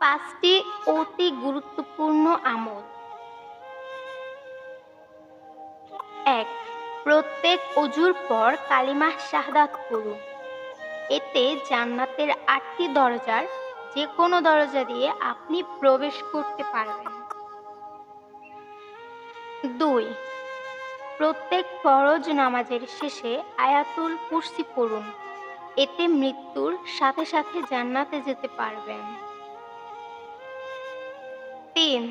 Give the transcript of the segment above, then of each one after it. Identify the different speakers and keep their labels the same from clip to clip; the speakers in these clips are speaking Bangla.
Speaker 1: ৫টি অতি গুরুত্বপূর্ণ আমল। ১. প্রত্যেক অজুর পর কালিমা শাহাদাত পড়ুন। এতে জান্নাতের ৮টি দরজার যেকোনো দরজা দিয়ে আপনি প্রবেশ করতে পারবেন। ২. প্রত্যেক ফরজ নামাজের শেষে আয়াতুল কুরসি পড়ুন। এতে মৃত্যুর সাথে সাথে জান্নাতে যেতে পারবেন। ৩.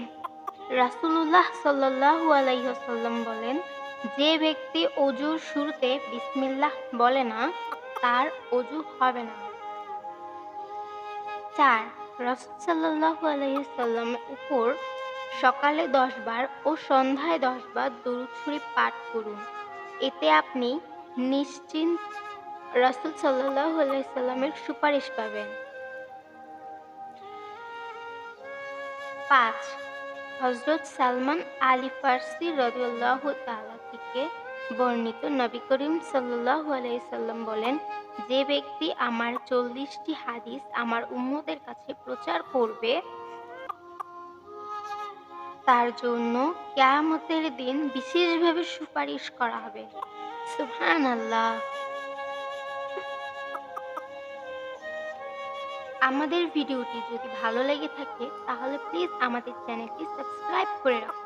Speaker 1: রাসূলুল্লাহ সাল্লাল্লাহু আলাইহি ওয়াসাল্লাম বলেন, যে ব্যক্তি অজুর শুরুতে বিসমিল্লাহ বলে না, তার অজু হবে না। ৪. রাসূল সাল্লাল্লাহু আলাইহি ওয়াসাল্লামের উপর সকালে ১০ বার ও সন্ধ্যায় ১০ বার দরুদ শরীফ পাঠ করুন। এতে আপনি নিশ্চিন্ত রাসূল সাল্লাল্লাহু আলাইহি ওয়াসাল্লামের সুপারিশ পাবেন। ৫. হযরত সালমান আলী ফার্সি রাদিয়াল্লাহু তাআলা থেকে বর্ণিত, নবী করিম সাল্লাল্লাহু আলাইহি সাল্লাম বলেন, যে ব্যক্তি আমার ৪০টি হাদিস আমার উম্মতের কাছে প্রচার করবে, তার জন্য কিয়ামতের দিন বিশেষভাবে সুপারিশ করা হবে। সুবহানাল্লাহ। আমাদের ভিডিওটি যদি ভালো লেগে থাকে তাহলে প্লিজ আমাদের চ্যানেলটি সাবস্ক্রাইব করে রাখুন।